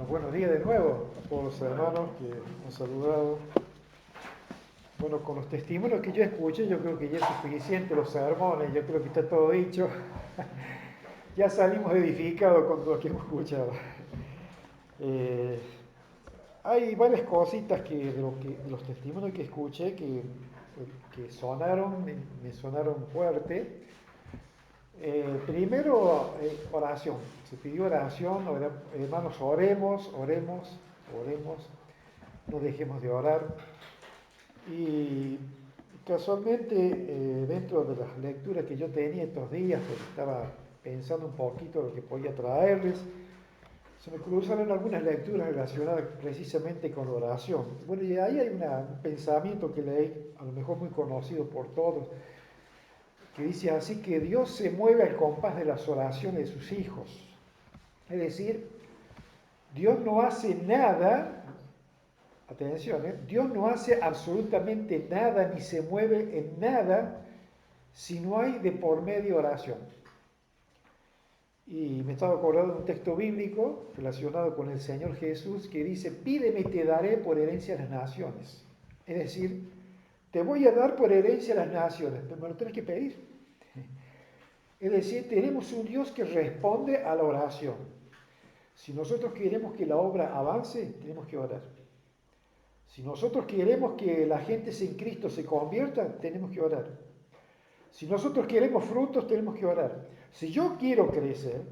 Buenos días de nuevo a todos los hermanos que han saludado. Bueno, con los testimonios que yo escuché, yo creo que ya es suficiente los sermones, yo creo que está todo dicho. Ya salimos edificados con lo que hemos escuchado. Eh, Hay varias cositas de los testimonios que escuché que sonaron, me sonaron fuerte. Primero, oración. Se pidió oración, hermanos, oremos, oremos, oremos, no dejemos de orar. Y casualmente, dentro de las lecturas que yo tenía estos días, porque estaba pensando un poquito lo que podía traerles, se me cruzaron algunas lecturas relacionadas precisamente con la oración. Bueno, y ahí hay un pensamiento que leí, a lo mejor muy conocido por todos, que dice así que Dios se mueve al compás de las oraciones de sus hijos. Es decir, Dios no hace nada, atención, Dios no hace absolutamente nada ni se mueve en nada si no hay de por medio oración. Y me estaba acordando de un texto bíblico relacionado con el Señor Jesús que dice, pídeme y te daré por herencia a las naciones. Es decir, te voy a dar por herencia a las naciones, pero me lo tienes que pedir. Es decir, tenemos un Dios que responde a la oración. Si nosotros queremos que la obra avance, tenemos que orar. Si nosotros queremos que la gente en Cristo se convierta, tenemos que orar. Si nosotros queremos frutos, tenemos que orar. Si yo quiero crecer,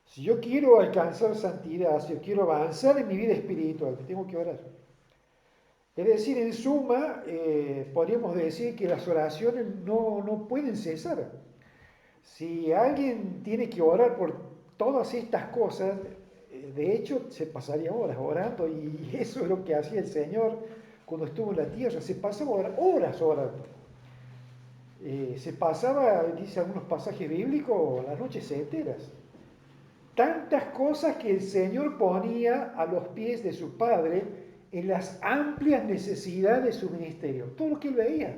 si yo quiero alcanzar santidad, si yo quiero avanzar en mi vida espiritual, tengo que orar. Es decir, en suma, podríamos decir que las oraciones no pueden cesar. Si alguien tiene que orar por todas estas cosas, de hecho se pasaría horas orando y eso es lo que hacía el Señor cuando estuvo en la tierra, se pasaba horas orando. Se pasaba, dice algunos pasajes bíblicos, las noches enteras. Tantas cosas que el Señor ponía a los pies de su Padre en las amplias necesidades de su ministerio. Todo lo que él veía,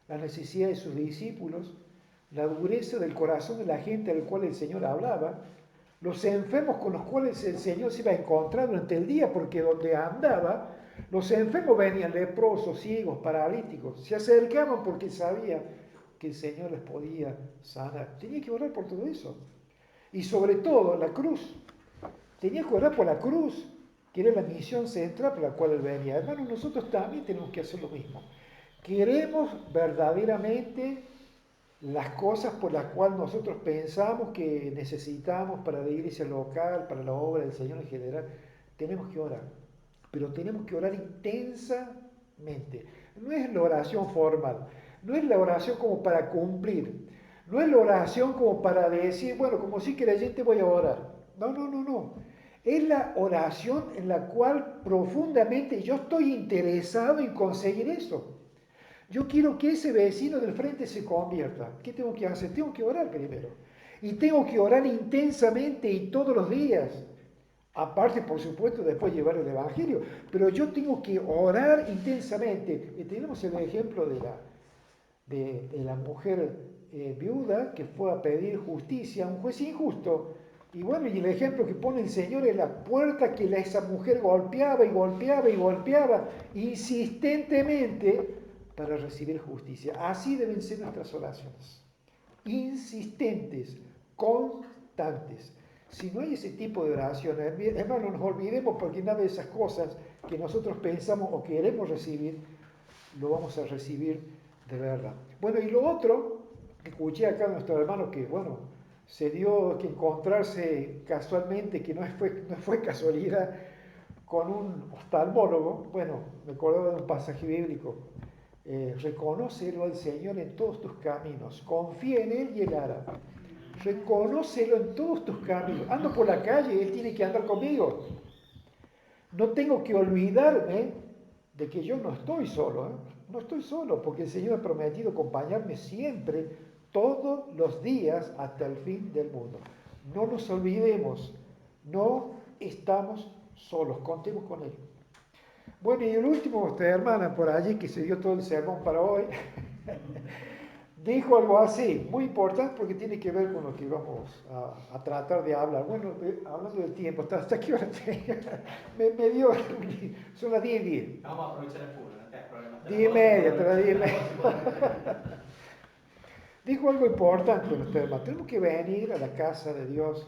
las necesidades de sus discípulos, la dureza del corazón de la gente al cual el Señor hablaba, los enfermos con los cuales el Señor se iba a encontrar durante el día, porque donde andaba, los enfermos venían leprosos, ciegos, paralíticos, se acercaban porque sabía que el Señor les podía sanar. Tenía que orar por todo eso. Y sobre todo la cruz. Tenía que orar por la cruz, que era la misión central por la cual él venía. Hermanos, nosotros también tenemos que hacer lo mismo. Queremos verdaderamente las cosas por las cuales nosotros pensamos que necesitamos para la iglesia local, para la obra del Señor en general, tenemos que orar. Pero tenemos que orar intensamente. No es la oración formal, no es la oración como para cumplir, no es la oración como para decir, bueno, como si creyente voy a orar. No, no, no, no. Es la oración en la cual profundamente yo estoy interesado en conseguir eso. Yo quiero que ese vecino del frente se convierta. ¿Qué tengo que hacer? Tengo que orar primero. Y tengo que orar intensamente y todos los días. Aparte, por supuesto, después llevar el Evangelio. Pero yo tengo que orar intensamente. Y tenemos el ejemplo de la mujer viuda que fue a pedir justicia a un juez injusto. Y bueno, y el ejemplo que pone el Señor es la puerta que esa mujer golpeaba y golpeaba y golpeaba insistentemente para recibir justicia. Así deben ser nuestras oraciones. Insistentes, constantes. Si no hay ese tipo de oraciones, hermano, no nos olvidemos porque nada de esas cosas que nosotros pensamos o queremos recibir, lo vamos a recibir de verdad. Bueno, y lo otro que escuché acá de nuestro hermano, que bueno, se dio que encontrarse casualmente, que no fue casualidad, con un oftalmólogo. Bueno, me acordaba de un pasaje bíblico. Reconócelo al Señor en todos tus caminos, confía en Él y Él hará. Reconócelo en todos tus caminos. Ando por la calle, Él tiene que andar conmigo. No tengo que olvidarme de que yo no estoy solo, ¿eh? No estoy solo, porque el Señor ha prometido acompañarme siempre, todos los días, hasta el fin del mundo. No nos olvidemos, no estamos solos, contemos con Él. Bueno, y el último, esta hermana por allí que se dio todo el sermón para hoy, dijo algo así, muy importante porque tiene que ver con lo que vamos a tratar de hablar. Bueno, hablando del tiempo, ¿hasta qué hora me dio, son las 10:10. Vamos a aprovechar el fútbol, no te das problema. 10:30, hasta las 10:30. Dijo algo importante los temas. Tenemos que venir a la casa de Dios.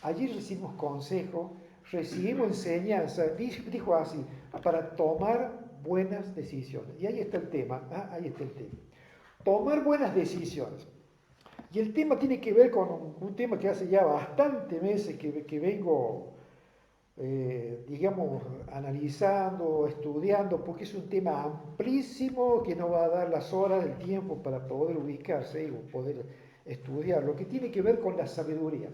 Allí recibimos consejo, recibimos enseñanza. Dijo así, para tomar buenas decisiones. Y ahí está el tema. Ahí está el tema. Tomar buenas decisiones. Y el tema tiene que ver con un tema que hace ya bastantes meses que vengo, digamos, analizando, estudiando, porque es un tema amplísimo que no va a dar las horas del tiempo para poder ubicarse y poder estudiar, lo que tiene que ver con la sabiduría.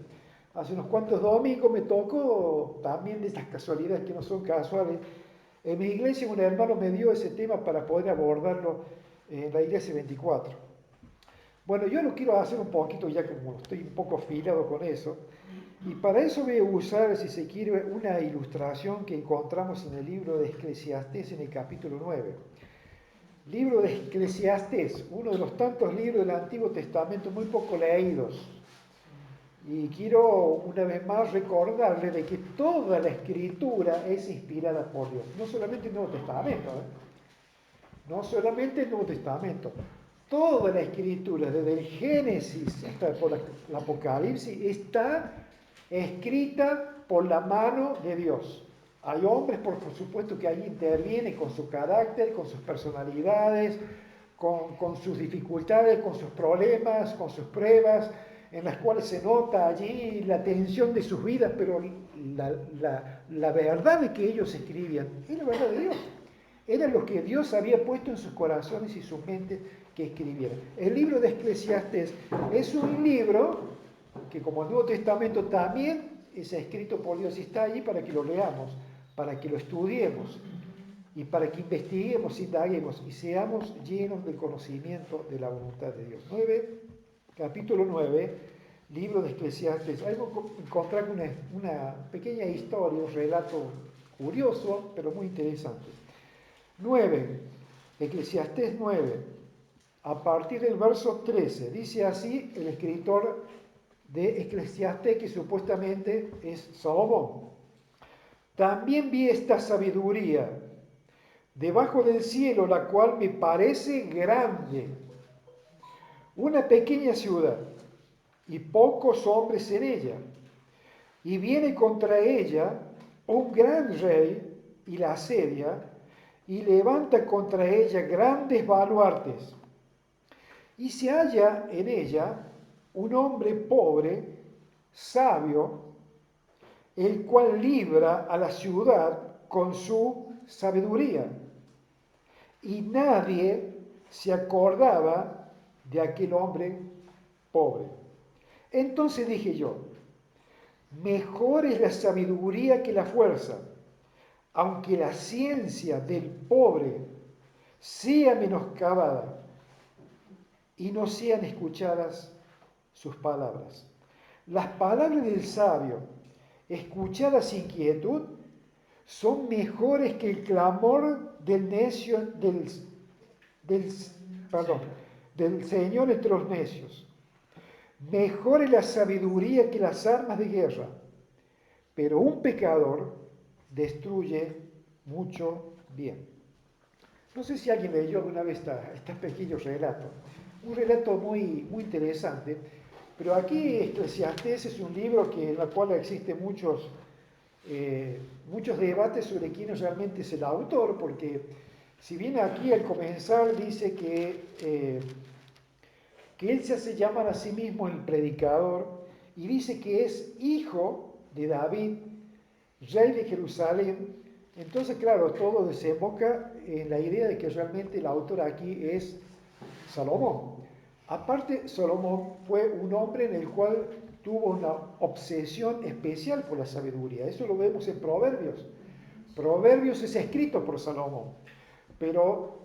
Hace unos cuantos domingos me tocó también de estas casualidades que no son casuales. En mi iglesia un hermano me dio ese tema para poder abordarlo en la iglesia 24. Bueno, yo lo quiero hacer un poquito ya como estoy un poco afilado con eso. Y para eso voy a usar, si se quiere, una ilustración que encontramos en el libro de Eclesiastés en el capítulo 9. Libro de Eclesiastés, uno de los tantos libros del Antiguo Testamento muy poco leídos. Y quiero una vez más recordarle de que toda la escritura es inspirada por Dios. No solamente el Nuevo Testamento, no solamente el Nuevo Testamento. Toda la escritura, desde el Génesis hasta por el Apocalipsis, está escrita por la mano de Dios. Hay hombres, por supuesto, que allí intervienen con su carácter, con sus personalidades, con sus dificultades, con sus problemas, con sus pruebas, en las cuales se nota allí la tensión de sus vidas, pero la verdad de que ellos escribían es la verdad de Dios. Era lo que Dios había puesto en sus corazones y sus mentes que escribieran. El libro de Eclesiastés es un libro que, como el Nuevo Testamento, también es escrito por Dios y está allí para que lo leamos, para que lo estudiemos y para que investiguemos, indaguemos y seamos llenos del conocimiento de la voluntad de Dios. Capítulo 9, libro de Eclesiastés. Ahí vamos a encontrar una pequeña historia, un relato curioso, pero muy interesante. 9, Eclesiastés 9, a partir del verso 13, dice así el escritor de Eclesiastés, que supuestamente es Salomón. También vi esta sabiduría debajo del cielo, la cual me parece grande, una pequeña ciudad y pocos hombres en ella, y viene contra ella un gran rey y la asedia, y levanta contra ella grandes baluartes. Y se halla en ella un hombre pobre, sabio, el cual libra a la ciudad con su sabiduría. Y nadie se acordaba de aquel hombre pobre. Entonces dije yo, mejor es la sabiduría que la fuerza, aunque la ciencia del pobre sea menoscabada y no sean escuchadas sus palabras. Las palabras del sabio, escuchadas sin quietud, son mejores que el clamor del necio, del Señor entre los necios. Mejor es la sabiduría que las armas de guerra, pero un pecador destruye mucho bien. No sé si alguien leyó alguna vez este pequeño relato. Un relato muy, muy interesante, pero aquí Eclesiastés es un libro en el cual existen muchos debates sobre quién realmente es el autor, porque si bien aquí al comenzar dice que él se hace llamar a sí mismo el predicador y dice que es hijo de David, rey de Jerusalén. Entonces, claro, todo desemboca en la idea de que realmente el autor aquí es Salomón. Aparte, Salomón fue un hombre en el cual tuvo una obsesión especial por la sabiduría. Eso lo vemos en Proverbios. Proverbios es escrito por Salomón. Pero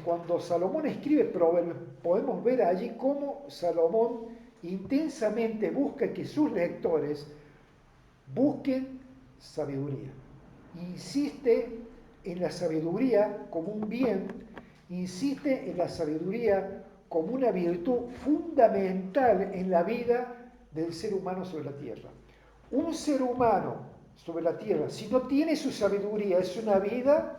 cuando Salomón escribe Proverbios, podemos ver allí cómo Salomón intensamente busca que sus lectores busquen sabiduría. Insiste en la sabiduría como un bien, insiste en la sabiduría como una virtud fundamental en la vida del ser humano sobre la tierra. Un ser humano sobre la tierra, si no tiene su sabiduría, es una vida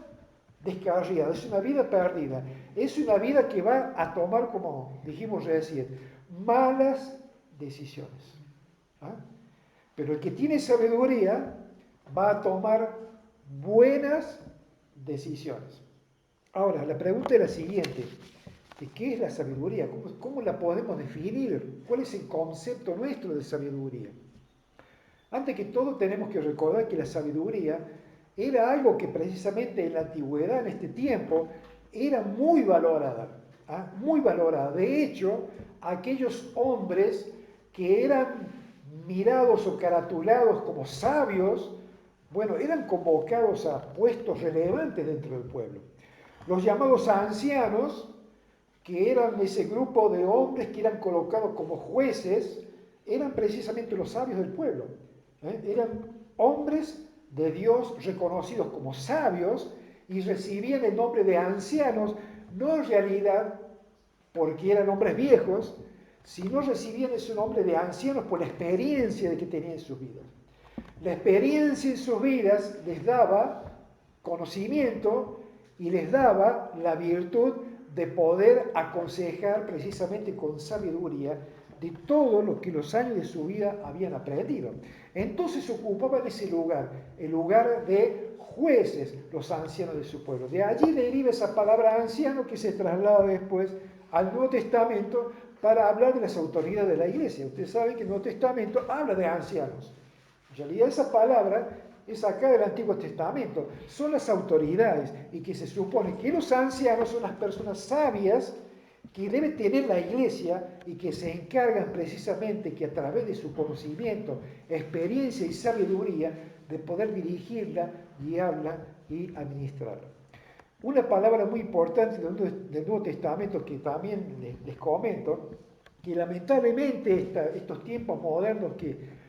descarriada, es una vida perdida, es una vida que va a tomar, como dijimos recién, malas decisiones. ¿Ah? Pero el que tiene sabiduría va a tomar buenas decisiones. Ahora, la pregunta es la siguiente: ¿qué es la sabiduría? ¿Cómo la podemos definir? ¿Cuál es el concepto nuestro de sabiduría? Antes que todo tenemos que recordar que la sabiduría era algo que precisamente en la antigüedad, en este tiempo, era muy valorada. ¿Ah? Muy valorada. De hecho, aquellos hombres que eran mirados o caratulados como sabios, bueno, eran convocados a puestos relevantes dentro del pueblo. Los llamados ancianos, que eran ese grupo de hombres que eran colocados como jueces, eran precisamente los sabios del pueblo. Eran hombres de Dios reconocidos como sabios y recibían el nombre de ancianos, no en realidad porque eran hombres viejos, sino recibían ese nombre de ancianos por la experiencia que tenían en sus vidas. La experiencia en sus vidas les daba conocimiento y les daba la virtud de poder aconsejar precisamente con sabiduría de todo lo que los años de su vida habían aprendido. Entonces ocupaban ese lugar, el lugar de jueces, los ancianos de su pueblo. De allí deriva esa palabra anciano que se traslada después al Nuevo Testamento para hablar de las autoridades de la iglesia. Ustedes saben que el Nuevo Testamento habla de ancianos. En realidad esa palabra es acá del Antiguo Testamento. Son las autoridades y que se supone que los ancianos son las personas sabias que debe tener la iglesia y que se encargan precisamente que a través de su conocimiento, experiencia y sabiduría de poder dirigirla, guiarla y administrarla. Una palabra muy importante del Nuevo Testamento que también les comento, que lamentablemente estos tiempos modernos que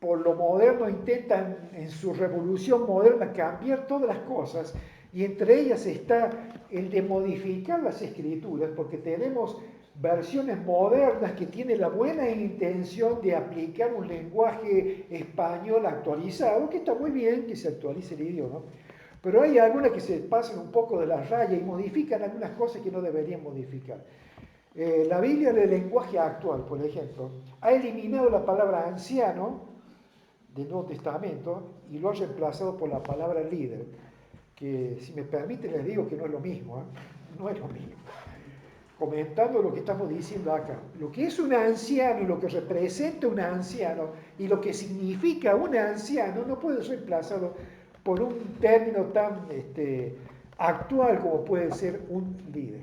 por lo moderno intentan en su revolución moderna cambiar todas las cosas, y entre ellas está el de modificar las escrituras, porque tenemos versiones modernas que tienen la buena intención de aplicar un lenguaje español actualizado, que está muy bien que se actualice el idioma, pero hay algunas que se pasan un poco de la raya y modifican algunas cosas que no deberían modificar. La Biblia del lenguaje actual, por ejemplo, ha eliminado la palabra anciano del Nuevo Testamento y lo ha reemplazado por la palabra líder, que si me permite les digo que no es lo mismo, ¿eh? No es lo mismo. Comentando lo que estamos diciendo acá, lo que es un anciano, lo que representa un anciano y lo que significa un anciano no puede ser reemplazado por un término tan actual como puede ser un líder.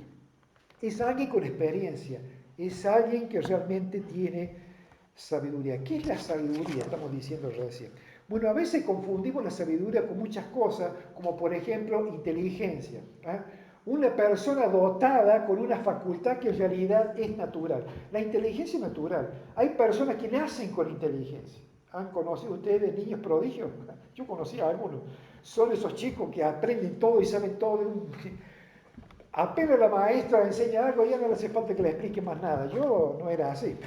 Es alguien con experiencia, es alguien que realmente tiene sabiduría. ¿Qué es la sabiduría? Estamos diciendo recién. Bueno, a veces confundimos la sabiduría con muchas cosas, como por ejemplo inteligencia. ¿Eh? Una persona dotada con una facultad que en realidad es natural. La inteligencia es natural. Hay personas que nacen con inteligencia. ¿Han conocido ustedes niños prodigios? Yo conocí a algunos. Son esos chicos que aprenden todo y saben todo de un... Apenas la maestra enseña algo, ya no le hace falta que le explique más nada. Yo no era así.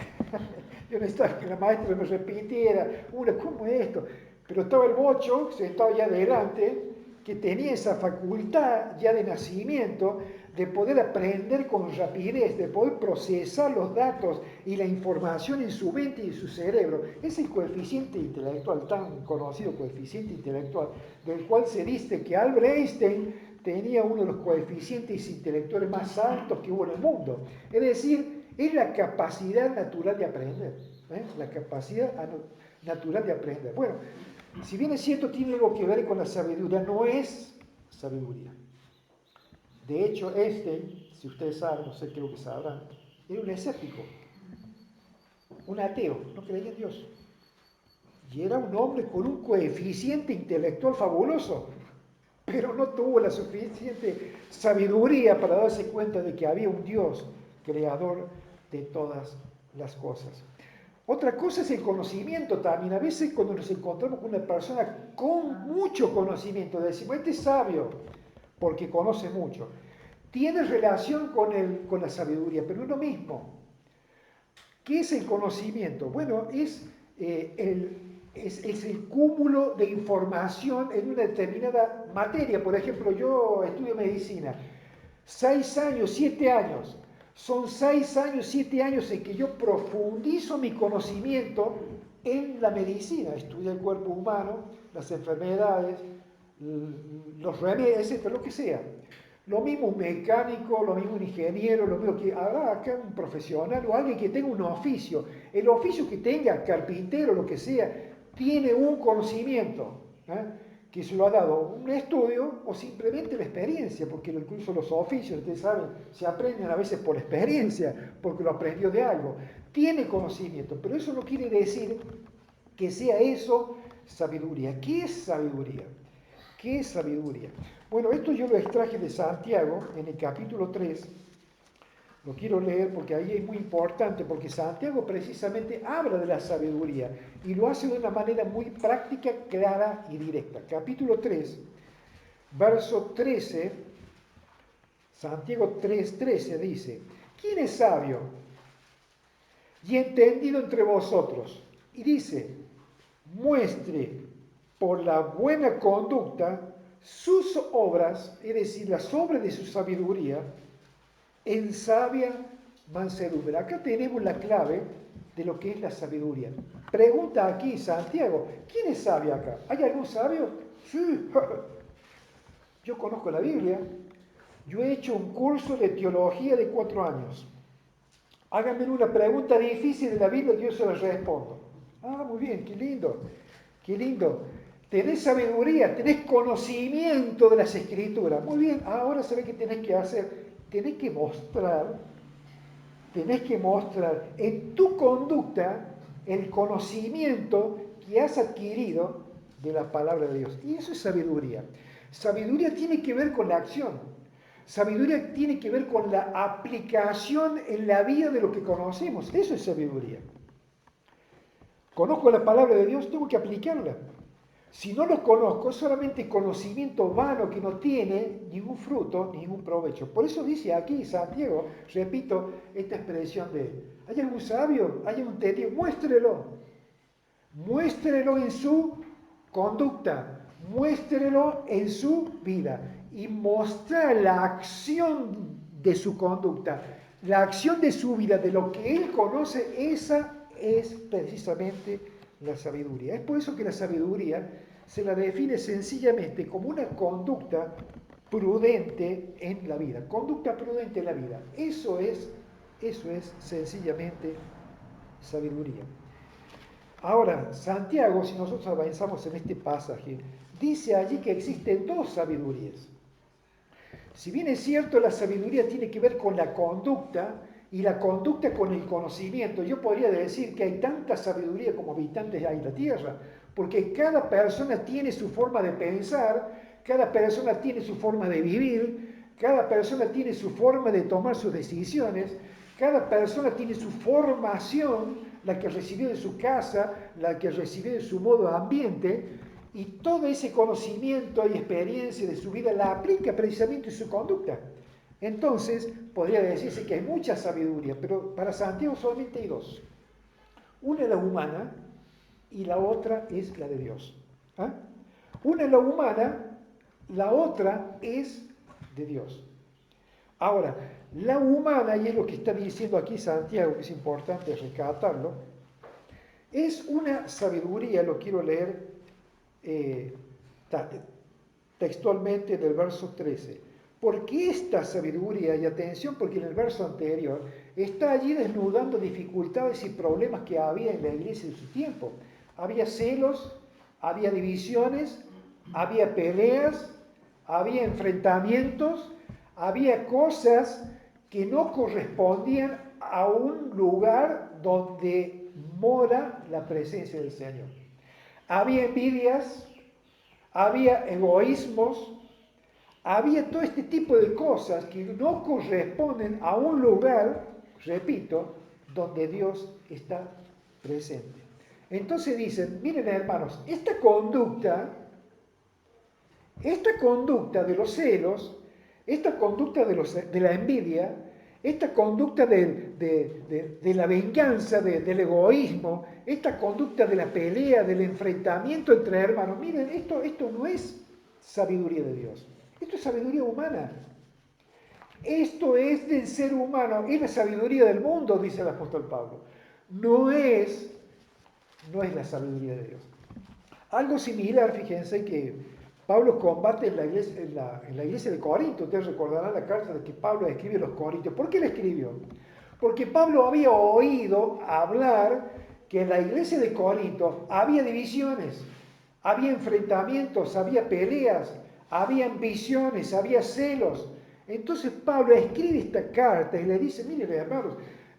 Yo necesitaba que la maestra me repitiera, ¿cómo es esto? Pero estaba el bocho, sentado allá adelante, que tenía esa facultad ya de nacimiento de poder aprender con rapidez, de poder procesar los datos y la información en su mente y en su cerebro. Es el coeficiente intelectual, tan conocido coeficiente intelectual, del cual se dice que Albert Einstein tenía uno de los coeficientes intelectuales más altos que hubo en el mundo. Es decir, es la capacidad natural de aprender. La capacidad natural de aprender. Bueno, si bien es cierto, tiene algo que ver con la sabiduría, no es sabiduría. De hecho, si ustedes saben, no sé, creo que sabrán, era un escéptico, un ateo, no creía en Dios. Y era un hombre con un coeficiente intelectual fabuloso, pero no tuvo la suficiente sabiduría para darse cuenta de que había un Dios creador de todas las cosas. Otra cosa es el conocimiento también. A veces cuando nos encontramos con una persona con mucho conocimiento, decimos, este es sabio, porque conoce mucho. tiene relación con la sabiduría, pero no es lo mismo. ¿Qué es el conocimiento? Bueno, es el cúmulo de información en una determinada materia. Por ejemplo, yo estudio medicina. 6 años, 7 años. Son 6 años, 7 años en que yo profundizo mi conocimiento en la medicina. Estudio el cuerpo humano, las enfermedades, los remedios, etcétera, lo que sea. Lo mismo un mecánico, lo mismo un ingeniero, lo mismo que haga acá un profesional o alguien que tenga un oficio. El oficio que tenga, carpintero, lo que sea, tiene un conocimiento, ¿eh? Que se lo ha dado un estudio o simplemente la experiencia, porque incluso los oficios, ustedes saben, se aprenden a veces por experiencia, porque lo aprendió de algo. Tiene conocimiento, pero eso no quiere decir que sea eso sabiduría. ¿Qué es sabiduría? ¿Qué es sabiduría? Bueno, esto yo lo extraje de Santiago en el capítulo 3. Lo quiero leer porque ahí es muy importante, porque Santiago precisamente habla de la sabiduría y lo hace de una manera muy práctica, clara y directa. Capítulo 3, verso 13, Santiago 3:13 dice, ¿quién es sabio y entendido entre vosotros? Y dice, muestre por la buena conducta sus obras, es decir, las obras de su sabiduría, en sabia mansedumbre. Acá tenemos la clave de lo que es la sabiduría. Pregunta aquí Santiago, ¿quién es sabio acá? ¿Hay algún sabio? Sí, yo conozco la Biblia, yo he hecho un curso de teología de 4 años. Háganme una pregunta difícil de la Biblia y yo se la respondo. Ah, muy bien, qué lindo, qué lindo. Tenés sabiduría, tenés conocimiento de las Escrituras. Muy bien, ahora sabés qué tenés que hacer. Tenés que mostrar en tu conducta el conocimiento que has adquirido de la palabra de Dios. Y eso es sabiduría. Sabiduría tiene que ver con la acción. Sabiduría tiene que ver con la aplicación en la vida de lo que conocemos. Eso es sabiduría. Conozco la palabra de Dios, tengo que aplicarla. Si no lo conozco, es solamente conocimiento vano que no tiene ningún fruto, ningún provecho. Por eso dice aquí Santiago, repito, esta expresión de, ¿hay algún sabio? ¿Hay algún entendido? Muéstrelo. Muéstrelo en su conducta. Muéstrelo en su vida. Y mostrar la acción de su conducta, la acción de su vida, de lo que él conoce, esa es precisamente la sabiduría. Es por eso que la sabiduría se la define sencillamente como una conducta prudente en la vida. Conducta prudente en la vida. Eso es sencillamente sabiduría. Ahora, Santiago, si nosotros avanzamos en este pasaje, dice allí que existen 2 sabidurías. Si bien es cierto, la sabiduría tiene que ver con la conducta y la conducta con el conocimiento, yo podría decir que hay tanta sabiduría como habitantes hay en la tierra, porque cada persona tiene su forma de pensar, cada persona tiene su forma de vivir, cada persona tiene su forma de tomar sus decisiones, cada persona tiene su formación, la que recibió de su casa, la que recibió de su modo de ambiente, y todo ese conocimiento y experiencia de su vida la aplica precisamente en su conducta. Entonces, podría decirse que hay mucha sabiduría, pero para Santiago solamente hay 2. Una es la humana y la otra es la de Dios. ¿Ah? Una es la humana, la otra es de Dios. Ahora, la humana, y es lo que está diciendo aquí Santiago, que es importante rescatarlo, es una sabiduría, lo quiero leer textualmente del verso 13. Porque esta sabiduría, y atención, porque en el verso anterior está allí desnudando dificultades y problemas que había en la iglesia de su tiempo. Había celos, había divisiones, había peleas, había enfrentamientos, había cosas que no correspondían a un lugar donde mora la presencia del Señor. Había envidias, había egoísmos, había todo este tipo de cosas que no corresponden a un lugar, repito, donde Dios está presente. Entonces dicen, miren hermanos, esta conducta de los celos, esta conducta de la envidia, esta conducta de la venganza, del egoísmo, esta conducta de la pelea, del enfrentamiento entre hermanos, miren, esto no es sabiduría de Dios, esto es sabiduría humana. Esto es del ser humano, es la sabiduría del mundo, dice el apóstol Pablo. No es la sabiduría de Dios. Algo similar, fíjense que Pablo combate en la iglesia de Corinto. Ustedes recordarán la carta de que Pablo escribe a los Corintios. ¿Por qué la escribió? Porque Pablo había oído hablar que en la iglesia de Corinto había divisiones, había enfrentamientos, había peleas, había ambiciones, había celos. Entonces Pablo escribe esta carta y le dice, miren hermanos,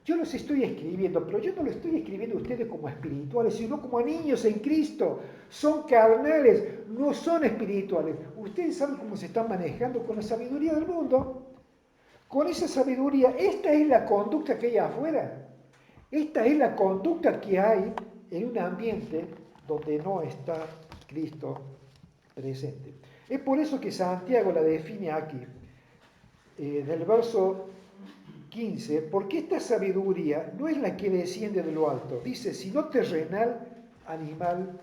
yo los estoy escribiendo, pero yo no lo estoy escribiendo a ustedes como espirituales, sino como a niños en Cristo. Son carnales, no son espirituales. Ustedes saben cómo se están manejando con la sabiduría del mundo. Con esa sabiduría, esta es la conducta que hay afuera. Esta es la conducta que hay en un ambiente donde no está Cristo presente. Es por eso que Santiago la define aquí, del verso 15, porque esta sabiduría no es la que desciende de lo alto, dice, sino terrenal, animal,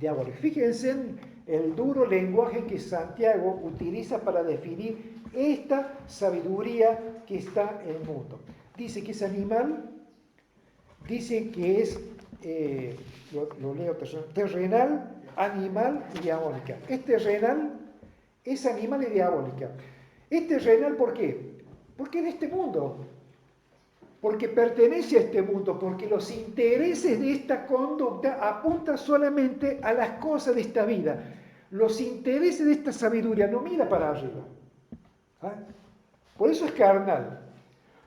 diabólico. Fíjense en el duro lenguaje que Santiago utiliza para definir esta sabiduría que está en el mundo. Dice que es animal, dice que es, lo leo, terrenal, animal y diabólica. Es terrenal, es animal y diabólica. Es terrenal, ¿por qué? Porque es de este mundo, porque pertenece a este mundo, porque los intereses de esta conducta apuntan solamente a las cosas de esta vida. Los intereses de esta sabiduría no mira para arriba. ¿Ah? Por eso es carnal.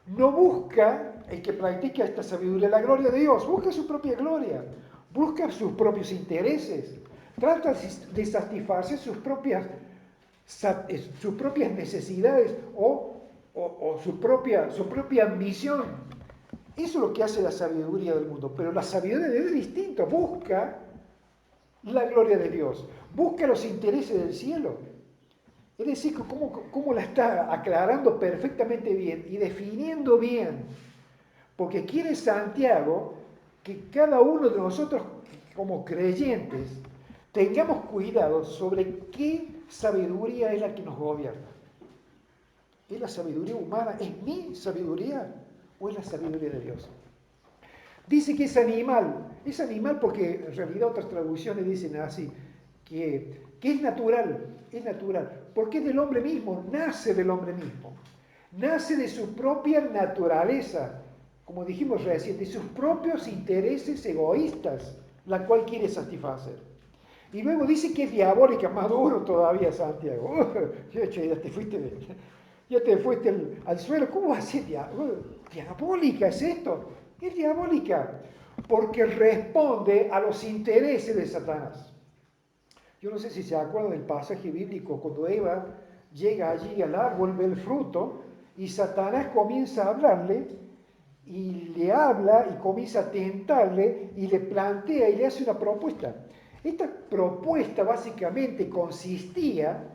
No busca el que practica esta sabiduría la gloria de Dios, busca su propia gloria, busca sus propios intereses, trata de satisfacer sus propias necesidades o su propia ambición. Eso es lo que hace la sabiduría del mundo. Pero la sabiduría de Dios es distinta. Busca la gloria de Dios. Busca los intereses del cielo. Es decir, cómo la está aclarando perfectamente bien y definiendo bien. Porque quiere Santiago que cada uno de nosotros, como creyentes, tengamos cuidado sobre qué sabiduría es la que nos gobierna. ¿Es la sabiduría humana? ¿Es mi sabiduría? ¿O es la sabiduría de Dios? Dice que es animal. Es animal porque en realidad otras traducciones dicen así, que es natural. Es natural. Porque es del hombre mismo, nace del hombre mismo. Nace de su propia naturaleza, como dijimos recién, de sus propios intereses egoístas, la cual quiere satisfacer. Y luego dice que es diabólica, más duro todavía, Santiago. Ya te fuiste al suelo. ¿Cómo va a ser diabólica? ¿Es esto? Es diabólica porque responde a los intereses de Satanás. Yo no sé si se acuerdan del pasaje bíblico cuando Eva llega allí al árbol, ve el fruto y Satanás comienza a hablarle y le habla y comienza a tentarle y le plantea y le hace una propuesta. Esta propuesta básicamente consistía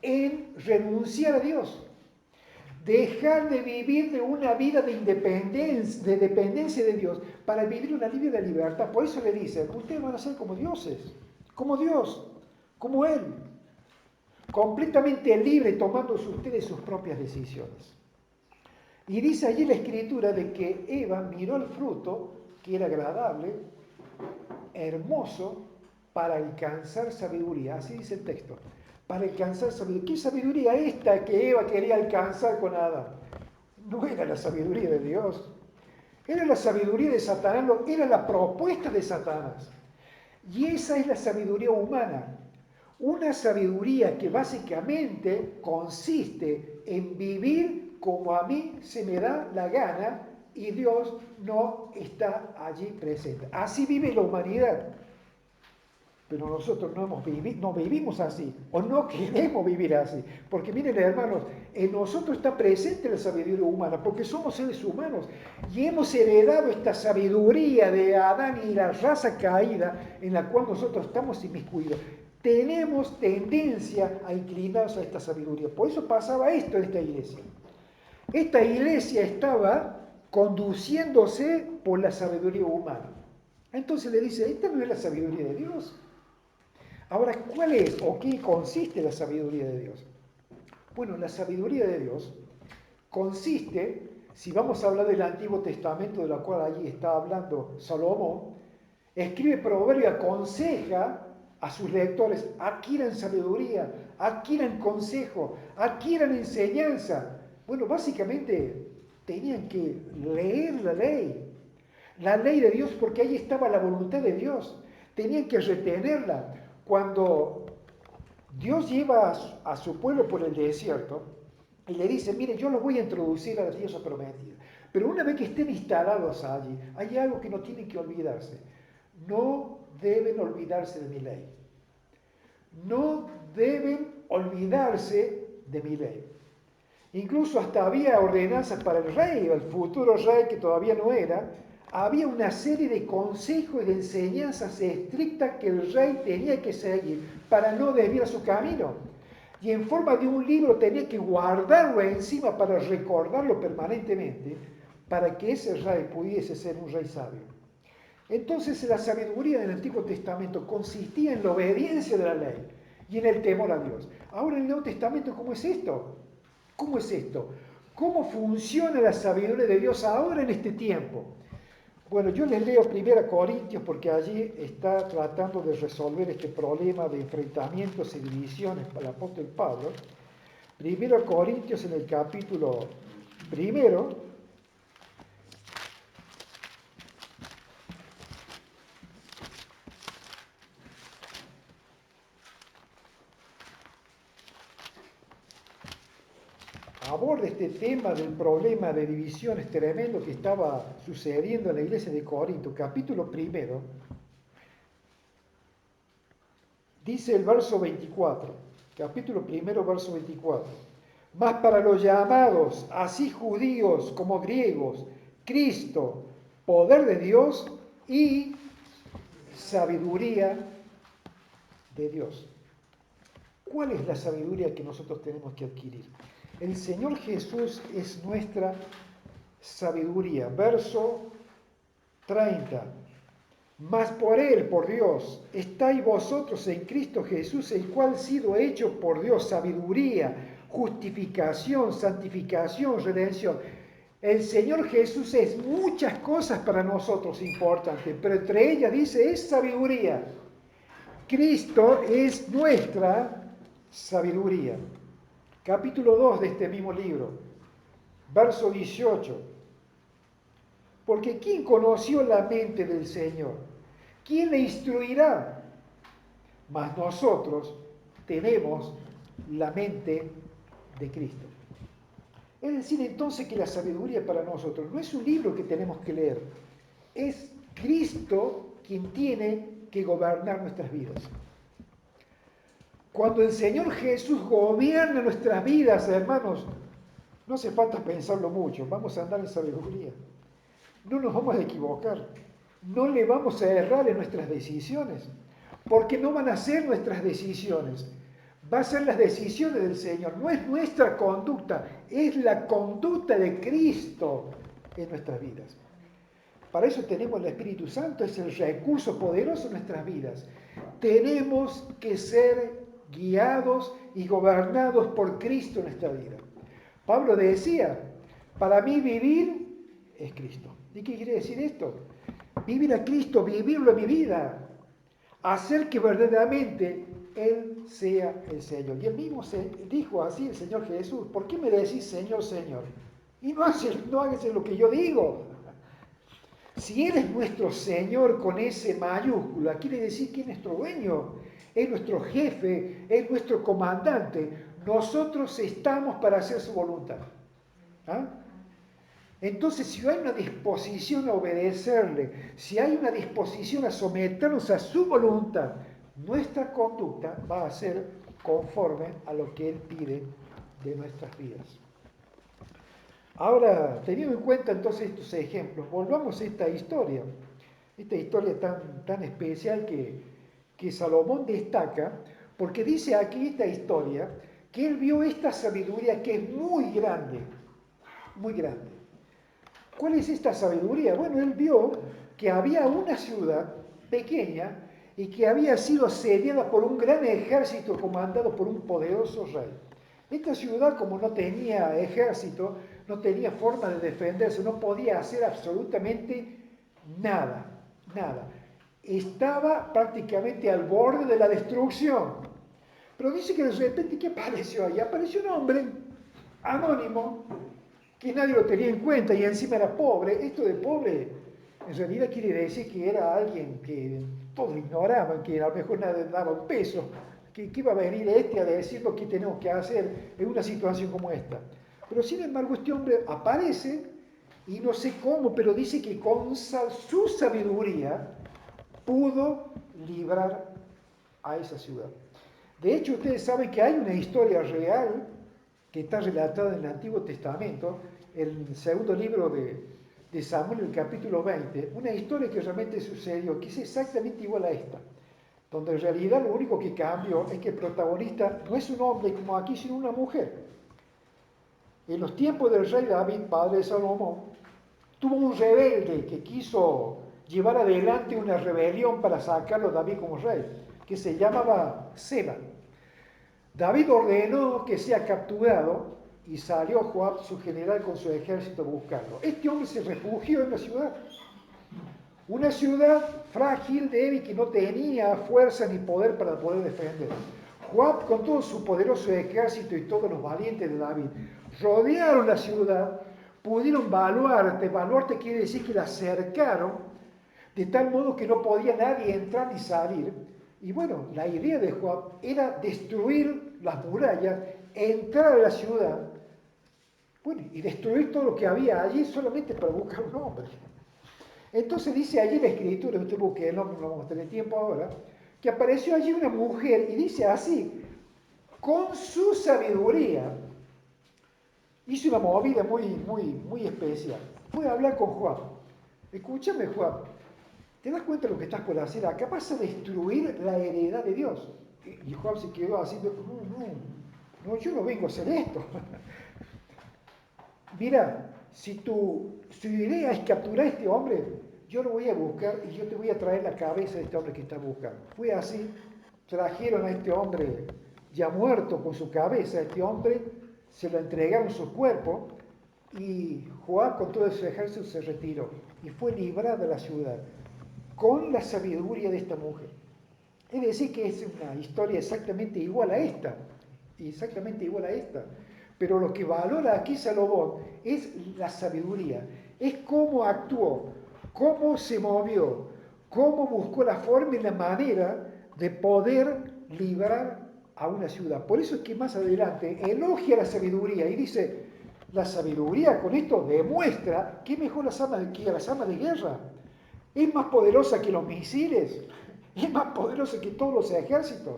en renunciar a Dios. Dejar de vivir de una vida de dependencia de Dios para vivir una vida de libertad. Por eso le dicen, ustedes van a ser como dioses, como Dios, como Él. Completamente libre, tomando ustedes sus propias decisiones. Y dice allí la Escritura de que Eva miró el fruto, que era agradable, hermoso, para alcanzar sabiduría. Así dice el texto. Para alcanzar sabiduría. ¿Qué sabiduría esta que Eva quería alcanzar con Adán? No era la sabiduría de Dios. Era la sabiduría de Satanás, era la propuesta de Satanás. Y esa es la sabiduría humana. Una sabiduría que básicamente consiste en vivir como a mí se me da la gana y Dios no está allí presente. Así vive la humanidad. Pero nosotros no vivimos así, o no queremos vivir así. Porque miren, hermanos, en nosotros está presente la sabiduría humana, porque somos seres humanos y hemos heredado esta sabiduría de Adán y la raza caída en la cual nosotros estamos inmiscuidos. tenemos tendencia a inclinarnos a esta sabiduría. Por eso pasaba esto en esta iglesia. Esta iglesia estaba conduciéndose por la sabiduría humana. Entonces le dice, esta no es la sabiduría de Dios. Ahora, ¿cuál es o qué consiste la sabiduría de Dios? Bueno, la sabiduría de Dios consiste, si vamos a hablar del Antiguo Testamento, de la cual allí está hablando Salomón, escribe proverbio y aconseja a sus lectores, adquieran sabiduría, adquieran consejo, adquieran enseñanza. Bueno, básicamente tenían que leer la ley de Dios, porque ahí estaba la voluntad de Dios. Tenían que retenerla. Cuando Dios lleva a su pueblo por el desierto y le dice, mire, yo los voy a introducir a la tierra prometida, pero una vez que estén instalados allí, hay algo que no tienen que olvidarse. No deben olvidarse de mi ley. No deben olvidarse de mi ley. Incluso hasta había ordenanzas para el rey, el futuro rey que todavía no era. Había una serie de consejos y de enseñanzas estrictas que el rey tenía que seguir para no desviar su camino. Y en forma de un libro tenía que guardarlo encima para recordarlo permanentemente, para que ese rey pudiese ser un rey sabio. Entonces la sabiduría del Antiguo Testamento consistía en la obediencia de la ley y en el temor a Dios. Ahora en el Nuevo Testamento, ¿cómo es esto? ¿Cómo es esto? ¿Cómo funciona la sabiduría de Dios ahora en este tiempo? Bueno, yo les leo 1 Corintios porque allí está tratando de resolver este problema de enfrentamientos y divisiones para el apóstol Pablo. 1 Corintios en el capítulo 1. Aborda este tema del problema de divisiones tremendo que estaba sucediendo en la iglesia de Corinto, capítulo 1, dice el verso 24, capítulo 1, verso 24, mas para los llamados, así judíos como griegos, Cristo, poder de Dios y sabiduría de Dios. ¿Cuál es la sabiduría que nosotros tenemos que adquirir? El Señor Jesús es nuestra sabiduría. Verso 30. Mas por Él, por Dios, estáis vosotros en Cristo Jesús, el cual sido hecho por Dios sabiduría, justificación, santificación, redención. El Señor Jesús es muchas cosas para nosotros importantes, pero entre ellas dice es sabiduría. Cristo es nuestra sabiduría. Capítulo 2 de este mismo libro, verso 18. Porque ¿quién conoció la mente del Señor? ¿Quién le instruirá? Mas nosotros tenemos la mente de Cristo. Es decir, entonces que la sabiduría para nosotros no es un libro que tenemos que leer, es Cristo quien tiene que gobernar nuestras vidas. Cuando el Señor Jesús gobierna nuestras vidas, hermanos, no hace falta pensarlo mucho, vamos a andar en sabiduría. No nos vamos a equivocar, no le vamos a errar en nuestras decisiones, porque no van a ser nuestras decisiones, va a ser las decisiones del Señor, no es nuestra conducta, es la conducta de Cristo en nuestras vidas. Para eso tenemos el Espíritu Santo, es el recurso poderoso en nuestras vidas. Tenemos que ser guiados y gobernados por Cristo en nuestra vida. Pablo decía, para mí vivir es Cristo. ¿Y qué quiere decir esto? Vivir a Cristo, vivirlo en mi vida. Hacer que verdaderamente Él sea el Señor. Y Él mismo se dijo así, el Señor Jesús, ¿por qué me decís Señor, Señor? Y no hagas lo que yo digo. Si Él es nuestro Señor con ese mayúscula, quiere decir que es nuestro dueño, es nuestro jefe, es nuestro comandante. Nosotros estamos para hacer su voluntad. ¿Ah? Entonces, si hay una disposición a obedecerle, si hay una disposición a someternos a su voluntad, nuestra conducta va a ser conforme a lo que Él pide de nuestras vidas. Ahora, teniendo en cuenta entonces estos ejemplos, volvamos a esta historia tan especial que que Salomón destaca, porque dice aquí esta historia, que él vio esta sabiduría que es muy grande, muy grande. ¿Cuál es esta sabiduría? Bueno, él vio que había una ciudad pequeña y que había sido asediada por un gran ejército comandado por un poderoso rey. Esta ciudad, como no tenía ejército, no tenía forma de defenderse, no podía hacer absolutamente nada, nada. Estaba prácticamente al borde de la destrucción. Pero dice que de repente, ¿qué apareció ahí? Apareció un hombre anónimo, que nadie lo tenía en cuenta y encima era pobre. Esto de pobre en realidad quiere decir que era alguien que todos ignoraban, que a lo mejor nadie daba un peso, que iba a venir este a decirnos qué tenemos que hacer en una situación como esta. Pero sin embargo este hombre aparece y no sé cómo, pero dice que con su sabiduría pudo librar a esa ciudad. De hecho, ustedes saben que hay una historia real que está relatada en el Antiguo Testamento, en el segundo libro de Samuel, el capítulo 20, una historia que realmente sucedió, que es exactamente igual a esta, donde en realidad lo único que cambió es que el protagonista no es un hombre como aquí, sino una mujer. En los tiempos del rey David, padre de Salomón, tuvo un rebelde que quiso llevar adelante una rebelión para sacarlo a David como rey, que se llamaba Seba. David ordenó que sea capturado y salió Joab, su general, con su ejército a buscarlo. Este hombre se refugió en la ciudad. Una ciudad frágil, débil, que no tenía fuerza ni poder para poder defender. Joab, con todo su poderoso ejército y todos los valientes de David, rodearon la ciudad, pudieron baluarte quiere decir que la cercaron, de tal modo que no podía nadie entrar ni salir. Y bueno, la idea de Joab era destruir las murallas, entrar a la ciudad, bueno, y destruir todo lo que había allí solamente para buscar un hombre. Entonces dice allí la escritura, usted busque el nombre, no vamos a tener tiempo ahora, que apareció allí una mujer y dice así, con su sabiduría, hizo una movida muy especial. Fue a hablar con Joab. Escúchame, Joab, ¿te das cuenta de lo que estás por hacer acá? Vas a destruir la heredad de Dios. Y Joab se quedó así, no, yo no vengo a hacer esto. Mira, si tu idea es capturar a este hombre, yo lo voy a buscar y yo te voy a traer la cabeza de este hombre que está buscando. Fue así, trajeron a este hombre ya muerto con su cabeza, a este hombre, se lo entregaron su cuerpo y Joab con todo su ejército se retiró y fue librada la ciudad con la sabiduría de esta mujer. Es decir, que es una historia exactamente igual a esta, pero lo que valora aquí Salomón es la sabiduría, es cómo actuó, cómo se movió, cómo buscó la forma y la manera de poder librar a una ciudad. Por eso es que más adelante elogia la sabiduría y dice, la sabiduría con esto demuestra que es mejor que las armas de guerra. Es más poderosa que los misiles, es más poderosa que todos los ejércitos.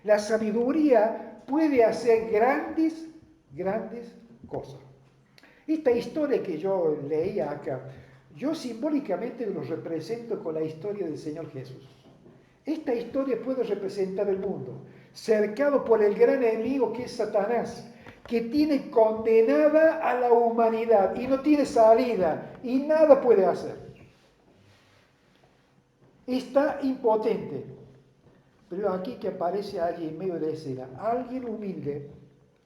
La sabiduría puede hacer grandes cosas. Esta historia que yo leía acá, yo simbólicamente lo represento con la historia del Señor Jesús. Esta historia puede representar el mundo, cercado por el gran enemigo que es Satanás, que tiene condenada a la humanidad y no tiene salida y nada puede hacer. Está impotente. Pero aquí que aparece allí en medio de la escena, alguien humilde,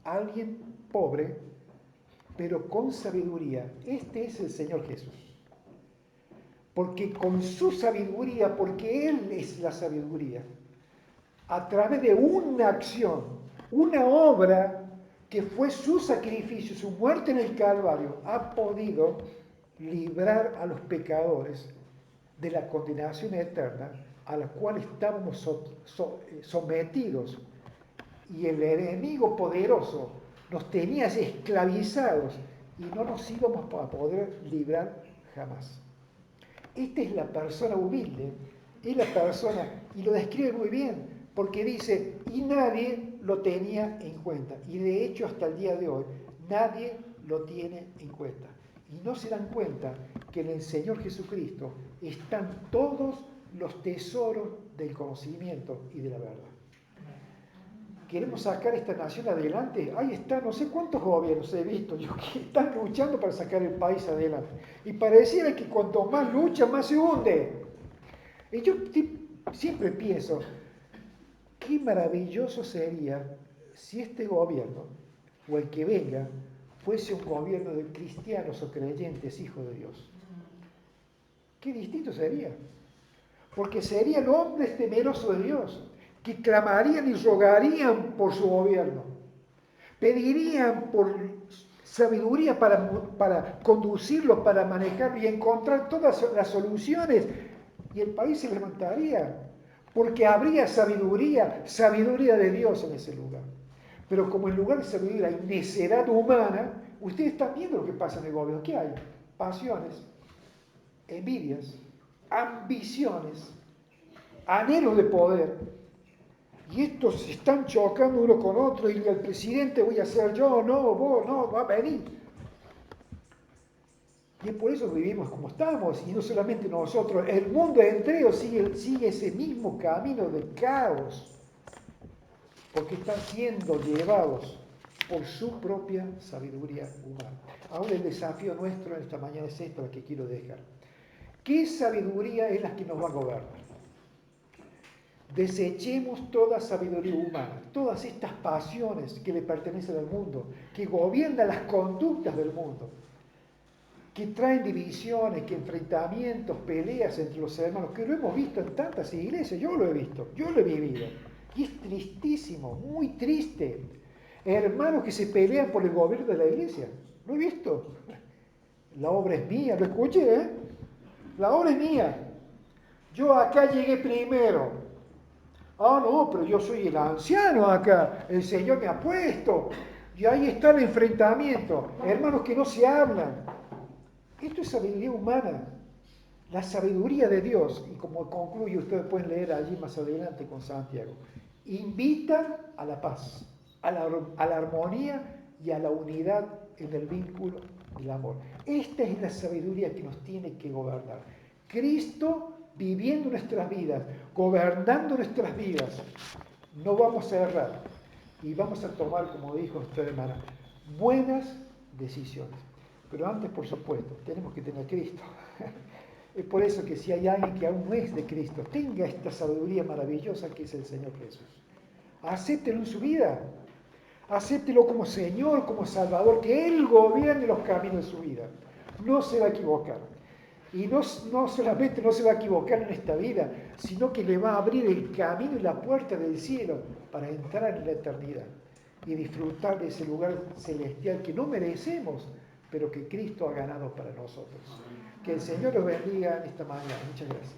alguien pobre, pero con sabiduría. Este es el Señor Jesús. Porque con su sabiduría, porque Él es la sabiduría, a través de una acción, una obra que fue su sacrificio, su muerte en el Calvario, ha podido librar a los pecadores de la condenación eterna a la cual estábamos sometidos. Y el enemigo poderoso nos tenía esclavizados y no nos íbamos a poder librar jamás. Esta es la persona humilde, es la persona, y lo describe muy bien, porque dice, y nadie lo tenía en cuenta. Y de hecho hasta el día de hoy, nadie lo tiene en cuenta. Y no se dan cuenta que en el Señor Jesucristo están todos los tesoros del conocimiento y de la verdad. Queremos sacar esta nación adelante. Ahí está, no sé cuántos gobiernos he visto yo que están luchando para sacar el país adelante. Y pareciera que cuanto más lucha, más se hunde. Y yo siempre pienso, qué maravilloso sería si este gobierno, o el que venga, fuese un gobierno de cristianos o creyentes, hijos de Dios. Qué distinto sería. Porque serían hombres temerosos de Dios, que clamarían y rogarían por su gobierno. Pedirían por sabiduría para conducirlo, para manejarlo y encontrar todas las soluciones. Y el país se levantaría. Porque habría sabiduría de Dios en ese lugar. Pero como en lugar de sabiduría hay necedad humana, ustedes están viendo lo que pasa en el gobierno. ¿Qué hay? Pasiones, envidias, ambiciones, anhelos de poder. Y estos se están chocando uno con otro y el presidente voy a ser yo, no, vos, no, va a venir. Y es por eso que vivimos como estamos, y no solamente nosotros, el mundo entero sigue ese mismo camino de caos, porque están siendo llevados por su propia sabiduría humana. Ahora el desafío nuestro en esta mañana es esto, lo que quiero dejar. ¿Qué sabiduría es la que nos va a gobernar? Desechemos toda sabiduría humana, todas estas pasiones que le pertenecen al mundo, que gobiernan las conductas del mundo, que traen divisiones, que enfrentamientos, peleas entre los hermanos, que lo hemos visto en tantas iglesias, yo lo he visto, yo lo he vivido. Y es tristísimo, muy triste. Hermanos que se pelean por el gobierno de la iglesia, lo he visto. La obra es mía, lo escuché, ¿eh? La obra es mía. Yo acá llegué primero. Ah, no, pero yo soy el anciano acá, el Señor me ha puesto. Y ahí está el enfrentamiento. Hermanos que no se hablan. Esto es sabiduría humana. La sabiduría de Dios, y como concluye, ustedes pueden leer allí más adelante con Santiago, invita a la paz, a la armonía y a la unidad en el vínculo del amor. Esta es la sabiduría que nos tiene que gobernar. Cristo viviendo nuestras vidas, gobernando nuestras vidas. No vamos a errar y vamos a tomar, como dijo esta hermana, buenas decisiones. Pero antes, por supuesto, tenemos que tener a Cristo. Es por eso que si hay alguien que aún no es de Cristo, tenga esta sabiduría maravillosa que es el Señor Jesús. Acéptelo en su vida. Acéptelo como Señor, como Salvador, que Él gobierne los caminos de su vida. No se va a equivocar. Y no solamente no se va a equivocar en esta vida, sino que le va a abrir el camino y la puerta del cielo para entrar en la eternidad y disfrutar de ese lugar celestial que no merecemos, pero que Cristo ha ganado para nosotros. Que el Señor los bendiga en esta mañana. Muchas gracias.